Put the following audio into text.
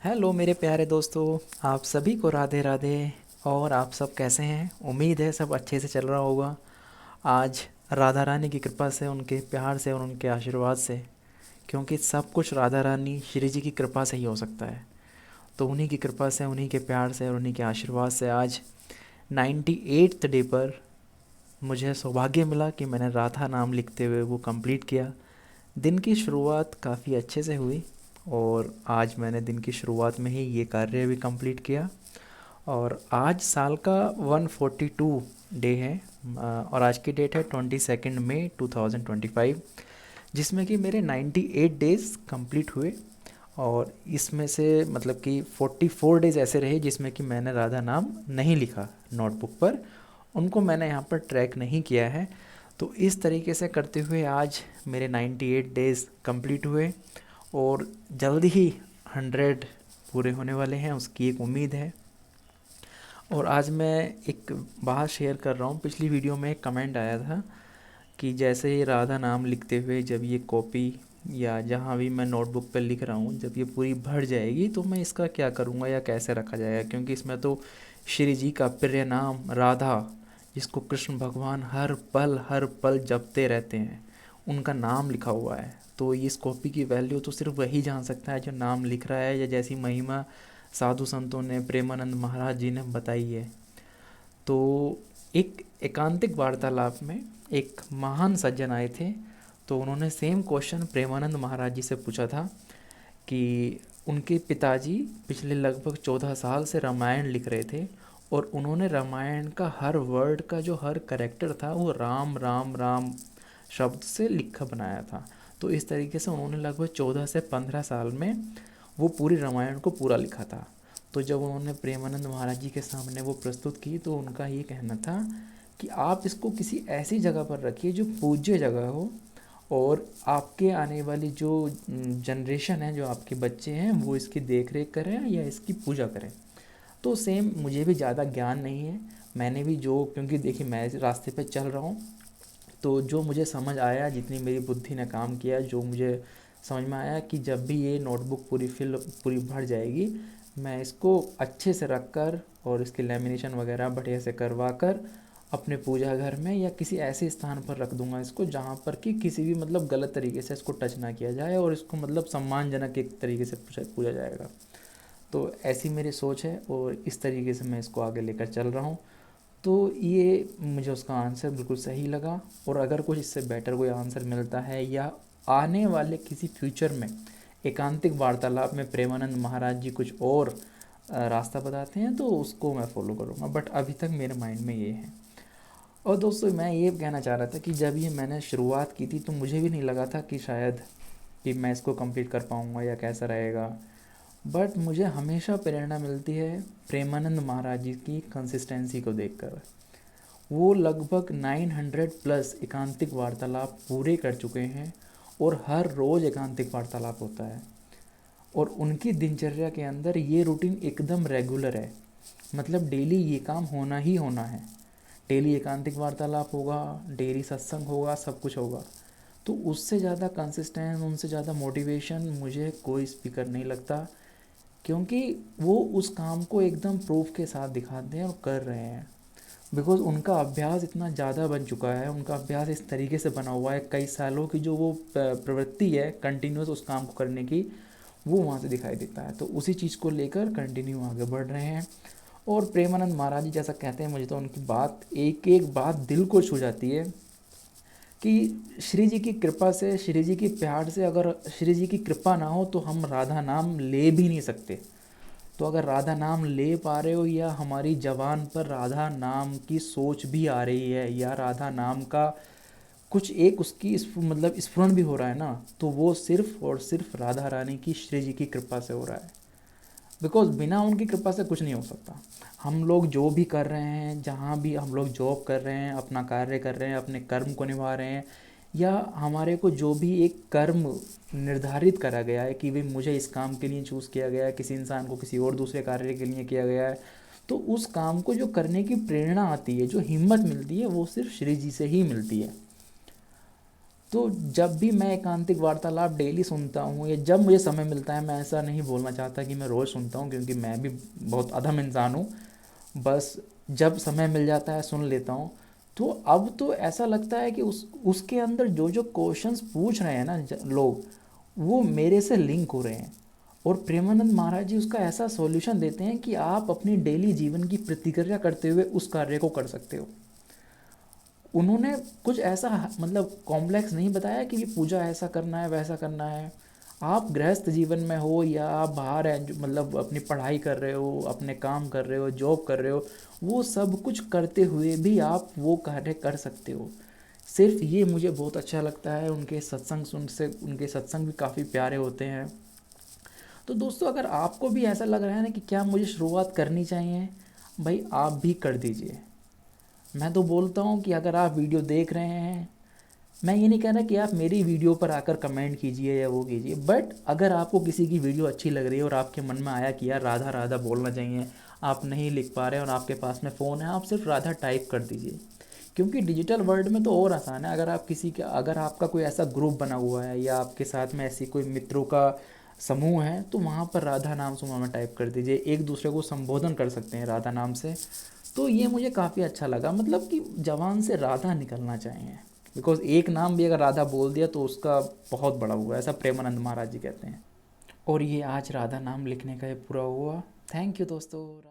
Hello मेरे प्यारे दोस्तों। आप सभी को राधे राधे। और आप सब कैसे हैं? उम्मीद है सब अच्छे से चल रहा होगा। आज राधा रानी की कृपा से, उनके प्यार से और उनके आशीर्वाद से, क्योंकि सब कुछ राधा रानी श्री जी की कृपा से ही हो सकता है। तो उन्हीं की कृपा से, उन्हीं के प्यार से और उन्हीं के आशीर्वाद से आज 98th डे पर मुझे सौभाग्य मिला कि मैंने राधा नाम लिखते हुए वो कंप्लीट किया। दिन की शुरुआत काफ़ी अच्छे से हुई और आज मैंने दिन की शुरुआत में ही ये कार्य भी कंप्लीट किया। और आज साल का 142 डे है। और आज की डेट है 22 मई 2025, जिसमें कि मेरे 98 डेज़ कंप्लीट हुए। और इसमें से मतलब कि 44 डेज़ ऐसे रहे जिसमें कि मैंने राधा नाम नहीं लिखा नोटबुक पर, उनको मैंने यहाँ पर ट्रैक नहीं किया है। तो इस तरीके से करते हुए आज मेरे 98 डेज़ कंप्लीट हुए और जल्द ही 100 पूरे होने वाले हैं, उसकी एक उम्मीद है। और आज मैं एक बात शेयर कर रहा हूँ। पिछली वीडियो में एक कमेंट आया था कि जैसे ही राधा नाम लिखते हुए जब ये कॉपी या जहाँ भी मैं नोटबुक पर लिख रहा हूँ, जब ये पूरी भर जाएगी तो मैं इसका क्या करूँगा या कैसे रखा जाएगा, क्योंकि इसमें तो श्री जी का प्रिय नाम राधा, जिसको कृष्ण भगवान हर पल जपते रहते हैं, उनका नाम लिखा हुआ है। तो इस कॉपी की वैल्यू तो सिर्फ वही जान सकता है जो नाम लिख रहा है, या जैसी महिमा साधु संतों ने, प्रेमानंद महाराज जी ने बताई है। तो एक एकांतिक वार्तालाप में एक महान सज्जन आए थे। तो उन्होंने सेम क्वेश्चन प्रेमानंद महाराज जी से पूछा था कि उनके पिताजी पिछले लगभग 14 साल से रामायण लिख रहे थे और उन्होंने रामायण का हर वर्ड का जो हर करेक्टर था वो राम राम राम शब्द से लिखा बनाया था। तो इस तरीके से उन्होंने लगभग 14 से 15 साल में वो पूरी रामायण को पूरा लिखा था। तो जब उन्होंने प्रेमानंद महाराज जी के सामने वो प्रस्तुत की तो उनका ये कहना था कि आप इसको किसी ऐसी जगह पर रखिए जो पूज्य जगह हो, और आपके आने वाली जो जनरेशन है, जो आपके बच्चे हैं, वो इसकी देख रेख करें या इसकी पूजा करें। तो सेम मुझे भी ज़्यादा ज्ञान नहीं है। मैंने भी जो, क्योंकि देखिए मैं इस रास्ते पे चल रहा हूँ, तो जो मुझे समझ आया, जितनी मेरी बुद्धि ने काम किया, जो मुझे समझ में आया कि जब भी ये नोटबुक पूरी भर जाएगी, मैं इसको अच्छे से रख कर और इसकी लेमिनेशन वगैरह बढ़िया से करवा कर अपने पूजा घर में या किसी ऐसे स्थान पर रख दूंगा इसको जहाँ पर कि किसी भी मतलब गलत तरीके से इसको टच ना किया जाए और इसको मतलब सम्मानजनक एक तरीके से पूजा जाएगा। तो ऐसी मेरी सोच है और इस तरीके से मैं इसको आगे लेकर चल रहा हूँ। तो ये मुझे उसका आंसर बिल्कुल सही लगा। और अगर कुछ इससे बेटर कोई आंसर मिलता है या आने वाले किसी फ्यूचर में एकांतिक वार्तालाप में प्रेमानंद महाराज जी कुछ और रास्ता बताते हैं तो उसको मैं फॉलो करूँगा, बट अभी तक मेरे माइंड में ये है। और दोस्तों मैं ये कहना चाह रहा था कि जब ये मैंने शुरुआत की थी तो मुझे भी नहीं लगा था कि शायद कि मैं इसको कंप्लीट कर पाऊँगा या कैसा रहेगा। बट मुझे हमेशा प्रेरणा मिलती है प्रेमानंद महाराज जी की कंसिस्टेंसी को देखकर। वो लगभग 900 प्लस एकांतिक वार्तालाप पूरे कर चुके हैं और हर रोज़ एकांतिक वार्तालाप होता है। और उनकी दिनचर्या के अंदर ये रूटीन एकदम रेगुलर है, मतलब डेली ये काम होना ही होना है। डेली एकांतिक वार्तालाप होगा, डेली सत्संग होगा, सब कुछ होगा। तो उससे ज़्यादा कंसिस्टेंस, उनसे ज़्यादा मोटिवेशन मुझे कोई स्पीकर नहीं लगता, क्योंकि वो उस काम को एकदम प्रूफ के साथ दिखाते हैं और कर रहे हैं। बिकॉज़ उनका अभ्यास इतना ज़्यादा बन चुका है, उनका अभ्यास इस तरीके से बना हुआ है, कई सालों की जो वो प्रवृत्ति है कंटिन्यूस उस काम को करने की, वो वहाँ से दिखाई देता है। तो उसी चीज़ को लेकर कंटिन्यू आगे बढ़ रहे हैं। और प्रेमानंद महाराज जी जैसा कहते हैं, मुझे तो उनकी बात एक एक बात दिल को छू जाती है कि श्री जी की कृपा से, श्री जी की प्यार से, अगर श्री जी की कृपा ना हो तो हम राधा नाम ले भी नहीं सकते। तो अगर राधा नाम ले पा रहे हो या हमारी ज़बान पर राधा नाम की सोच भी आ रही है या राधा नाम का कुछ एक उसकी मतलब स्फुरण भी हो रहा है ना, तो वो सिर्फ और सिर्फ राधा रानी की, श्री जी की कृपा से हो रहा है। बिकॉज़ बिना उनकी कृपा से कुछ नहीं हो सकता। हम लोग जो भी कर रहे हैं, जहाँ भी हम लोग जॉब कर रहे हैं, अपना कार्य कर रहे हैं, अपने कर्म को निभा रहे हैं, या हमारे को जो भी एक कर्म निर्धारित करा गया है कि भाई मुझे इस काम के लिए चूज़ किया गया है, किसी इंसान को किसी और दूसरे कार्य के लिए किया गया है, तो उस काम को जो करने की प्रेरणा आती है, जो हिम्मत मिलती है, वो सिर्फ श्री जी से ही मिलती है। तो जब भी मैं एकांतिक वार्तालाप डेली सुनता हूँ या जब मुझे समय मिलता है, मैं ऐसा नहीं बोलना चाहता कि मैं रोज़ सुनता हूँ, क्योंकि मैं भी बहुत अधम इंसान हूँ। बस जब समय मिल जाता है सुन लेता हूँ। तो अब तो ऐसा लगता है कि उसके अंदर जो जो क्वेश्चंस पूछ रहे हैं ना लोग, वो मेरे से लिंक हो रहे हैं। और प्रेमानंद महाराज जी उसका ऐसा सॉल्यूशन देते हैं कि आप अपनी डेली जीवन की प्रतिक्रिया करते हुए उस कार्य को कर सकते हो। उन्होंने कुछ ऐसा मतलब कॉम्प्लेक्स नहीं बताया कि ये पूजा ऐसा करना है वैसा करना है। आप गृहस्थ जीवन में हो या आप बाहर हैं, मतलब अपनी पढ़ाई कर रहे हो, अपने काम कर रहे हो, जॉब कर रहे हो, वो सब कुछ करते हुए भी आप वो कार्य कर सकते हो। सिर्फ ये मुझे बहुत अच्छा लगता है। उनके सत्संग सुन से, उनके सत्संग भी काफ़ी प्यारे होते हैं। तो दोस्तों, अगर आपको भी ऐसा लग रहा है ना कि क्या मुझे शुरुआत करनी चाहिए, भाई आप भी कर दीजिए। मैं तो बोलता हूँ कि अगर आप वीडियो देख रहे हैं, मैं ये नहीं कह रहा कि आप मेरी वीडियो पर आकर कमेंट कीजिए या वो कीजिए, बट अगर आपको किसी की वीडियो अच्छी लग रही है और आपके मन में आया कि यार राधा राधा बोलना चाहिए, आप नहीं लिख पा रहे और आपके पास में फ़ोन है, आप सिर्फ राधा टाइप कर दीजिए। क्योंकि डिजिटल वर्ल्ड में तो और आसान है। अगर आपका कोई ऐसा ग्रुप बना हुआ है या आपके साथ में ऐसी कोई मित्रों का समूह है, तो वहाँ पर राधा नाम सुमा में टाइप कर दीजिए, एक दूसरे को संबोधन कर सकते हैं राधा नाम से। तो ये मुझे काफ़ी अच्छा लगा, मतलब कि जवान से राधा निकलना चाहिए। बिकॉज एक नाम भी अगर राधा बोल दिया तो उसका बहुत बड़ा हुआ, ऐसा प्रेमानंद महाराज जी कहते हैं। और ये आज राधा नाम लिखने का ये पूरा हुआ। थैंक यू दोस्तों।